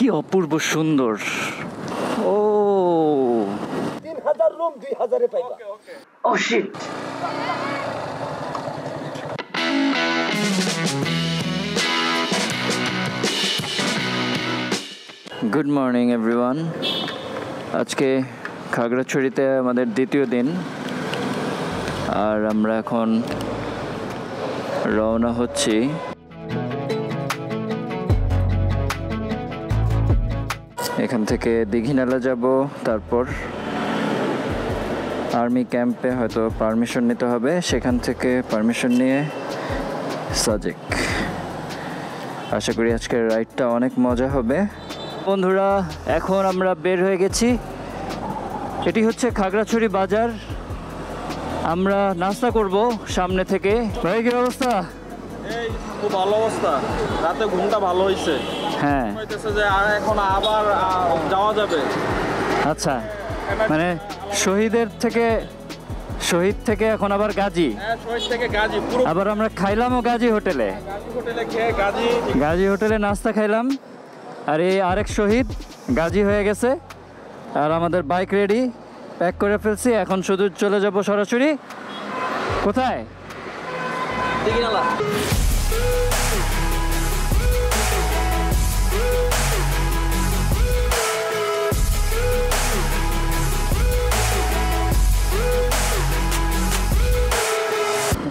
কি অপূর্ব সুন্দর। ও 3000 রুম 2000 এ পাইবা। ও শিট। Good morning everyone. আজকে খাগড়াছড়িতে আমাদের দ্বিতীয় দিন, আর আমরা এখন রওনা হচ্ছি এখান থেকে দীঘিনালা যাব, তারপর আর্মি ক্যাম্পে হয়তো পারমিশন নিতে হবে, সেখান থেকে পারমিশন নিয়ে সাজেক। আশা করি আজকের রাইডটা অনেক মজা হবে। বন্ধুরা, এখন আমরা বের হয়ে গেছি। এটি হচ্ছে খাগড়াছড়ি বাজার। আমরা নাস্তা করব সামনে থেকে। ভাই কি অবস্থা? এই খুব ভালো অবস্থা, রাতে ঘুমটা ভালো হয়েছে। হ্যাঁ, হইতেছে যে আর এখন আবার যাওয়া যাবে। আচ্ছা, মানে শহীদ থেকে এখন আবার গাজী। হ্যাঁ, শহীদ থেকে গাজী পুরো। আবার আমরা খাইলামও গাজী হোটেলে। গাজী হোটেলে খেয়ে গাজী হোটেলে নাস্তা খাইলাম। আর এই আরেক শহীদ গাজী হয়ে গেছে, আর আমাদের বাইক রেডি, প্যাক করে ফেলছি। এখন শুধু চলে যাব সরাসরি কোথায়? দীঘিনালা।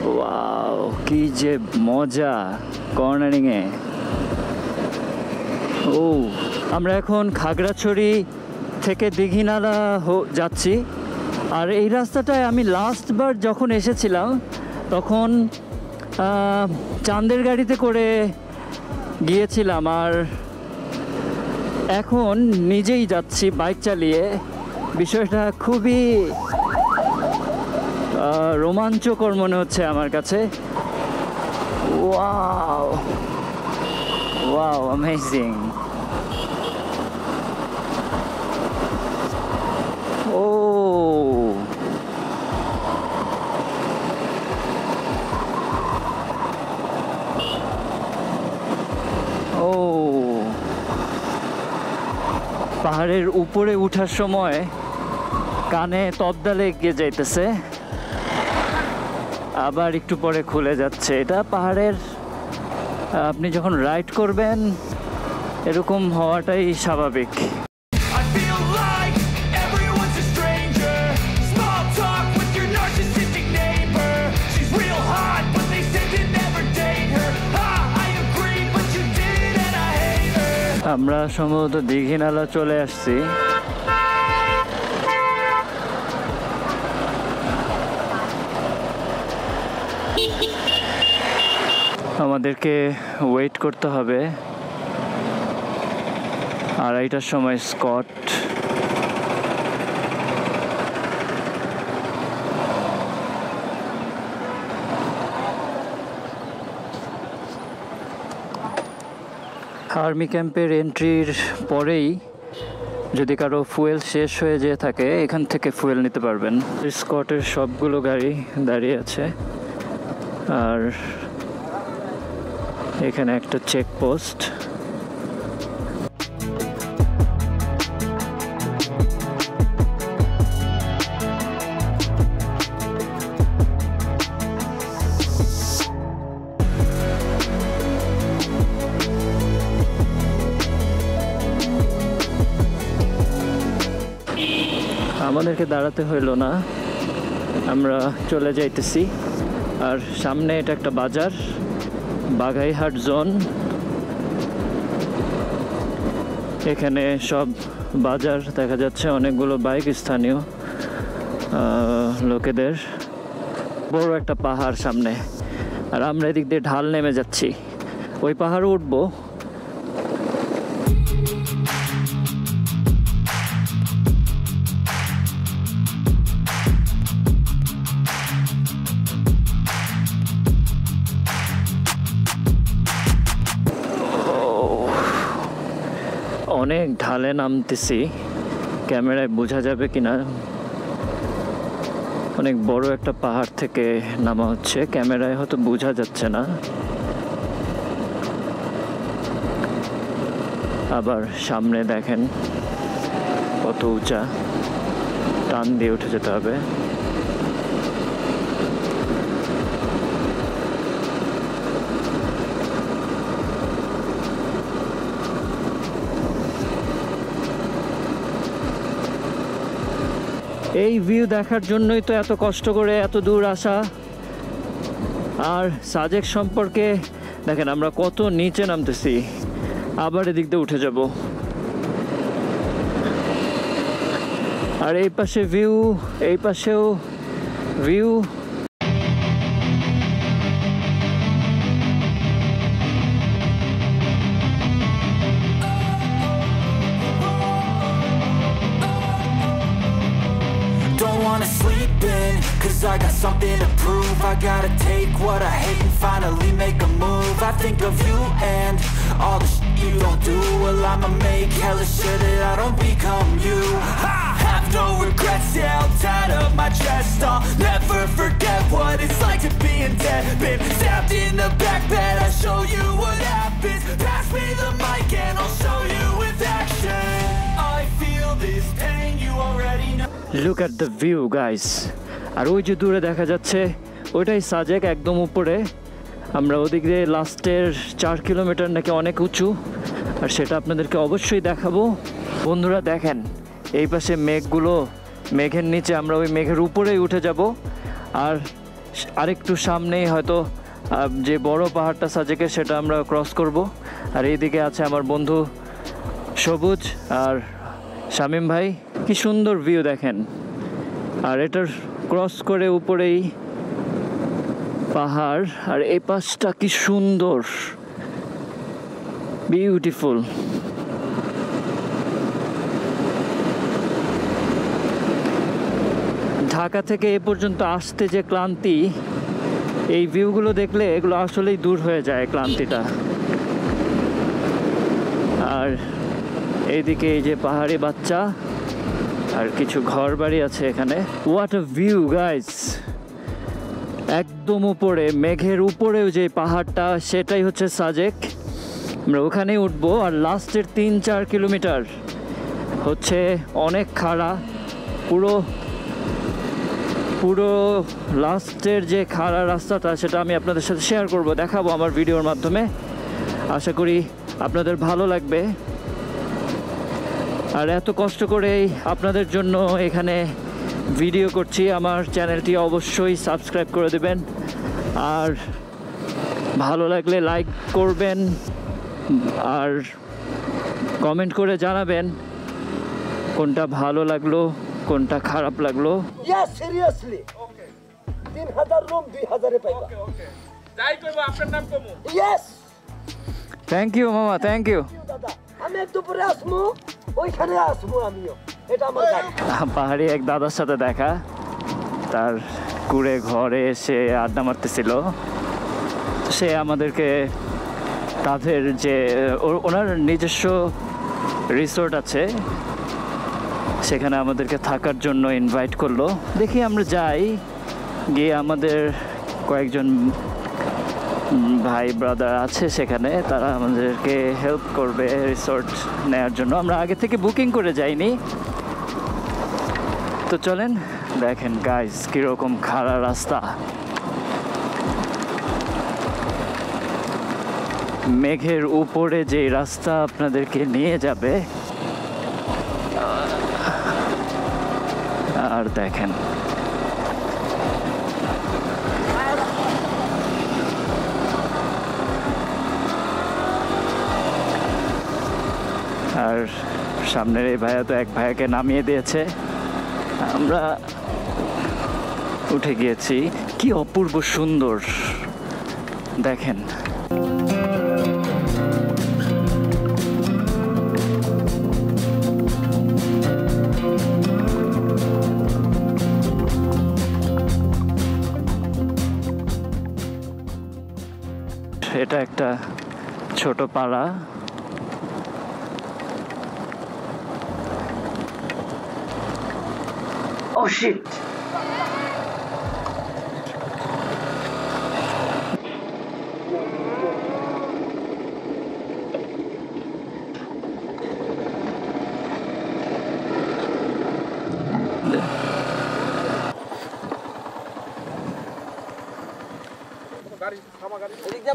ওয়াও, কি যে মজা কর্নারিংয়ে। ও, আমরা এখন খাগড়াছড়ি থেকে দীঘিনালা যাচ্ছি। আর এই রাস্তাটায় আমি লাস্টবার যখন এসেছিলাম তখন চাঁদের গাড়িতে করে গিয়েছিলাম, আর এখন নিজেই যাচ্ছি বাইক চালিয়ে। বিষয়টা খুবই রোমাঞ্চকর মনে হচ্ছে আমার কাছে। Wow wow, amazing. ও ও, পাহাড়ের উপরে উঠার সময় কানে তবদা লেগে যাইতেছে, আবার একটু পরে খুলে যাচ্ছে। এটা পাহাড়ের, আপনি যখন রাইড করবেন এরকম হওয়াটাই স্বাভাবিক। আমরা সম্ভবত দীঘিনালা চলে আসছি। আমাদেরকে ওয়েট করতে হবে 2:30টার সময় স্কট। আর্মি ক্যাম্পের এন্ট্রির পরেই যদি কারো ফুয়েল শেষ হয়ে যেয়ে থাকে, এখান থেকে ফুয়েল নিতে পারবেন। স্কটের সবগুলো গাড়ি দাঁড়িয়ে আছে, আর এখানে একটা চেকপোস্ট। আমাদেরকে দাঁড়াতে হইল না, আমরা চলে যাইতেছি। আর সামনে এটা একটা বাজার, বাঘাইহাট জোন। এখানে সব বাজার দেখা যাচ্ছে, অনেকগুলো বাইক স্থানীয় লোকেদের। বড় একটা পাহাড় সামনে, আর আমরা এদিক দিয়ে ঢাল নেমে যাচ্ছি। ওই পাহাড়ে উঠবো। অনেক ঢালে নামতেছি, ক্যামেরায় বোঝা যাবে কিনা। অনেক বড় একটা পাহাড় থেকে নামা হচ্ছে, ক্যামেরায় হয়তো বোঝা যাচ্ছে না। আবার সামনে দেখেন কত উঁচা, টান দিয়ে উঠে যেতে হবে। এই ভিউ দেখার জন্যই তো এত কষ্ট করে এত দূর আসা। আর সাজেক সম্পর্কে দেখেন আমরা কত নিচে নামতেছি, আবার এদিক দিয়ে উঠে যাব। আর এই পাশে ভিউ, এই পাশেও view. Cause I got something to prove. I gotta take what I hate and finally make a move. I think of you and all the shit you don't do. Well, I'ma make hella sure that I don't become you. I have no regrets, yeah, I'll tie up my chest. I'll never forget what it's like to be in debt. Been stabbed in the back bed, I'll show you what happens. Pass me the mic and I'll show you with action. I feel this pain, you already know. Look at the view, guys. আর ওই যে দূরে দেখা যাচ্ছে ওইটাই সাজেক, একদম উপরে। আমরা ওদিক দিয়ে লাস্টের 4 কিলোমিটার নাকি অনেক উঁচু, আর সেটা আপনাদেরকে অবশ্যই দেখাবো। বন্ধুরা দেখেন এই পাশে মেঘগুলো, মেঘের নিচে আমরা ওই মেঘের উপরেই উঠে যাব। আর আরেকটু সামনেই হয়তো যে বড় পাহাড়টা সাজেকের সেটা আমরা ক্রস করব। আর এইদিকে আছে আমার বন্ধু সবুজ আর শামীম ভাই। কি সুন্দর ভিউ দেখেন। আর এটার ক্রস করে উপরেই পাহাড়, আর এই পাশটা কি সুন্দর, বিউটিফুল। ঢাকা থেকে এ পর্যন্ত আসতে যে ক্লান্তি, এই ভিউগুলো দেখলে এগুলো আসলেই দূর হয়ে যায় ক্লান্তিটা। আর এইদিকে এই যে পাহাড়ি বাচ্চা আর কিছু ঘর বাড়ি আছে এখানে। হোয়াট আ ভিউ গাইস, একদম উপরে মেঘের উপরেও যে পাহাড়টা সেটাই হচ্ছে সাজেক। আমরা ওখানেই উঠবো। আর লাস্টের 3-4 কিলোমিটার হচ্ছে অনেক খাড়া, পুরো লাস্টের যে খাড়া রাস্তাটা সেটা আমি আপনাদের সাথে শেয়ার করব, দেখাবো আমার ভিডিওর মাধ্যমে। আশা করি আপনাদের ভালো লাগবে। আর এত কষ্ট করে আপনাদের জন্য এখানে ভিডিও করছি। আমার চ্যানেলটি অবশ্যই সাবস্ক্রাইব করে দেবেন, আর ভালো লাগলে লাইক করবেন, আর কমেন্ট করে জানাবেন কোনটা ভালো লাগলো কোনটা খারাপ লাগলো। সিরিয়াসলি 3000 রুম 2000 এ পাইবা। যাই কইবো আপনার নাম কমু। ইয়েস, থ্যাংক ইউ মামা, থ্যাংক ইউ দাদা। আমি দুপুরে আসমু, ওইখানে আসমু আমিও। এটা আমার গাড়ি। পাহাড়ি এক দাদার সাথে দেখা, তার কুড়ে ঘরে এসে আড্ডা মারতেছিল। সে আমাদেরকে তাদের যে ওনার নিজস্ব রিসোর্ট আছে সেখানে আমাদেরকে থাকার জন্য ইনভাইট করলো। দেখি আমরা যাই, গিয়ে আমাদের কয়েকজন ভাই ব্রাদার আছে সেখানে, তারা আমাদেরকে হেল্প করবে রিসোর্ট নেওয়ার জন্য। আমরা আগে থেকে বুকিং করে যাইনি। তো চলেন দেখেন গাইস কীরকম খাড়া রাস্তা, মেঘের উপরে যে রাস্তা আপনাদেরকে নিয়ে যাবে। আর দেখেন আর সামনের এই ভাইয়া তো এক ভাইয়াকে নামিয়ে দিয়েছে, আমরা উঠে গিয়েছি। কি অপূর্ব সুন্দর দেখেন। এটা একটা ছোট পাড়া, ও শিট।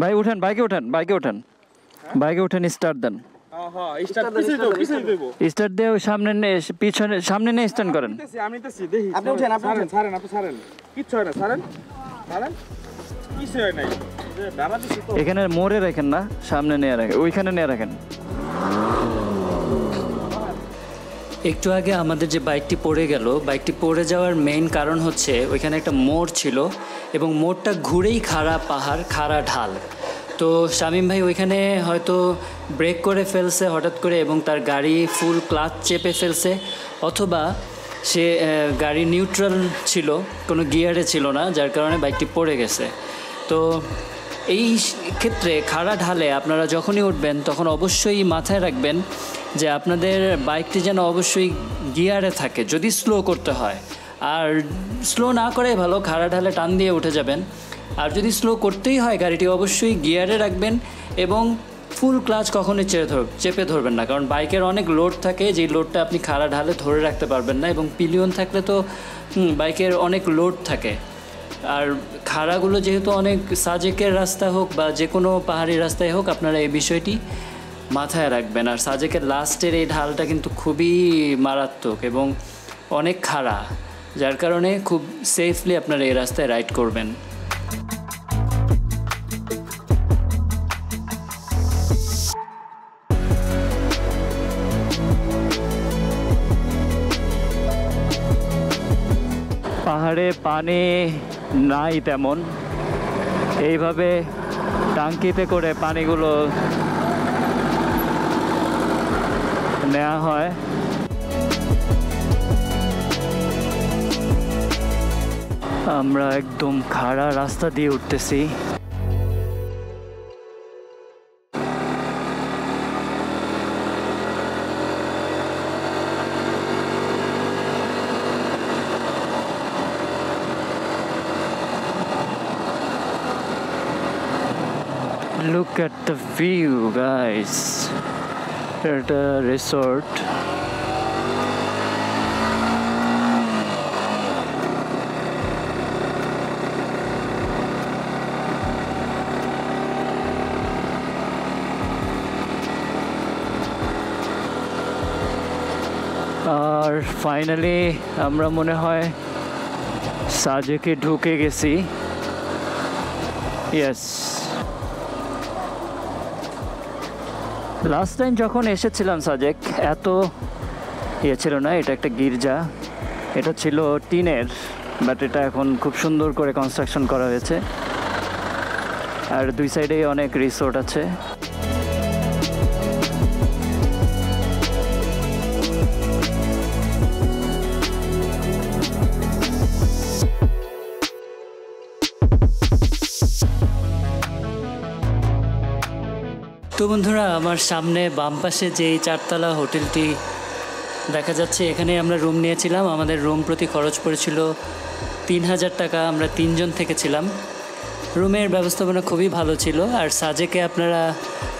ভাই উঠেন, বাইকে উঠেন, বাইকে উঠেন, বাইকে উঠেন, স্টার্ট দেন। স্টার্ট দিয়ে ওই সামনে পিছনে সামনে নিয়ে স্ট্যান্ড করেন। আপনি উঠেন, আপনি ছাড়েন, আপনি ছাড়েন, কিচ্ছু হয় না, ছাড়েন, ছাড়েন, কিছু হয় নাই। এখানে মোড়ে রাখেন না, সামনে নিয়ে রাখেন, ওইখানে নিয়ে রাখেন। একটু আগে আমাদের যে বাইকটি পড়ে গেল, বাইকটি পড়ে যাওয়ার মেইন কারণ হচ্ছে ওইখানে একটা মোড় ছিল এবং মোড়টা ঘুরেই খাড়া পাহাড়, খাড়া ঢাল। তো শামীম ভাই ওইখানে হয়তো ব্রেক করে ফেলছে হঠাৎ করে এবং তার গাড়ি ফুল ক্লাচ চেপে ফেলছে, অথবা সে গাড়ি নিউট্রাল ছিল, কোনো গিয়ারে ছিল না, যার কারণে বাইকটি পড়ে গেছে। তো এই ক্ষেত্রে খাড়া ঢালে আপনারা যখনই উঠবেন তখন অবশ্যই মাথায় রাখবেন যে আপনাদের বাইকটি যেন অবশ্যই গিয়ারে থাকে, যদি স্লো করতে হয়। আর স্লো না করে ভালো, খাড়া ঢালে টান দিয়ে উঠে যাবেন। আর যদি স্লো করতেই হয় গাড়িটি অবশ্যই গিয়ারে রাখবেন এবং ফুল ক্লাচ কখনোই চেপে ধরবেন না, কারণ বাইকের অনেক লোড থাকে, যেই লোডটা আপনি খাড়া ঢালে ধরে রাখতে পারবেন না। এবং পিলিয়ন থাকলে তো বাইকের অনেক লোড থাকে। আর খাড়াগুলো যেহেতু অনেক, সাজেকের রাস্তা হোক বা যে কোনো পাহাড়ি রাস্তায় হোক, আপনারা এই বিষয়টি মাথায় রাখবেন। আর সাজেকের লাস্টের এই ঢালটা কিন্তু খুবই মারাত্মক এবং অনেক খাড়া, যার কারণে খুব সেফলি আপনারা এই রাস্তায় রাইড করবেন। পাহাড়ে পানি নাই তেমন, এইভাবে টাঙ্কিতে করে পানিগুলো নেওয়া হয়। আমরা একদম খাড়া রাস্তা দিয়ে উঠতেছি। Look at the view, guys. At a resort. আর ফাইনালি আমরা মনে হয় সাজেকে ঢুকে গেছি। ইয়েস, লাস্ট টাইম যখন এসেছিলাম সাজেক এত ছিল না, এটা একটা গির্জা, এটা ছিল টিনের, বাট এটা এখন খুব সুন্দর করে কনস্ট্রাকশন করা হয়েছে। আর দুই সাইডেই অনেক রিসোর্ট আছে। তো বন্ধুরা, আমার সামনে বাম পাশে যে চারতলা হোটেলটি দেখা যাচ্ছে, এখানে আমরা রুম নিয়েছিলাম। আমাদের রুম প্রতি খরচ পড়েছিল 3000 টাকা। আমরা 3 জন থেকেছিলাম। রুমের ব্যবস্থাপনা খুবই ভালো ছিল। আর সাজেকে আপনারা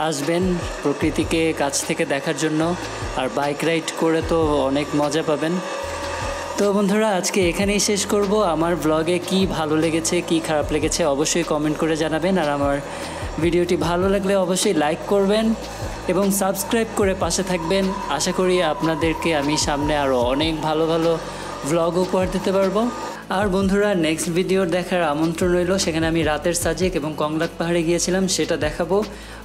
আসবেন প্রকৃতিকে কাছ থেকে দেখার জন্য, আর বাইক রাইড করে তো অনেক মজা পাবেন। তো বন্ধুরা, আজকে এখানেই শেষ করব। আমার ব্লগে কি ভালো লেগেছে কি খারাপ লেগেছে অবশ্যই কমেন্ট করে জানাবেন। আর আমার ভিডিওটি ভালো লাগলে অবশ্যই লাইক করবেন এবং সাবস্ক্রাইব করে পাশে থাকবেন। আশা করি আপনাদেরকে আমি সামনে আরও অনেক ভালো ভালো ভ্লগ উপহার দিতে পারবো। আর বন্ধুরা, নেক্সট ভিডিওর দেখার আমন্ত্রণ রইল। সেখানে আমি রাতের সাজেক এবং কংলাক পাহাড়ে গিয়েছিলাম, সেটা দেখাবো।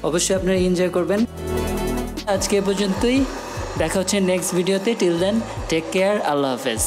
অবশ্যই আপনারা এনজয় করবেন। আজকে এ পর্যন্তই, দেখা হচ্ছে নেক্সট ভিডিওতে। টিল দেন, টেক কেয়ার, আল্লাহ হাফেজ।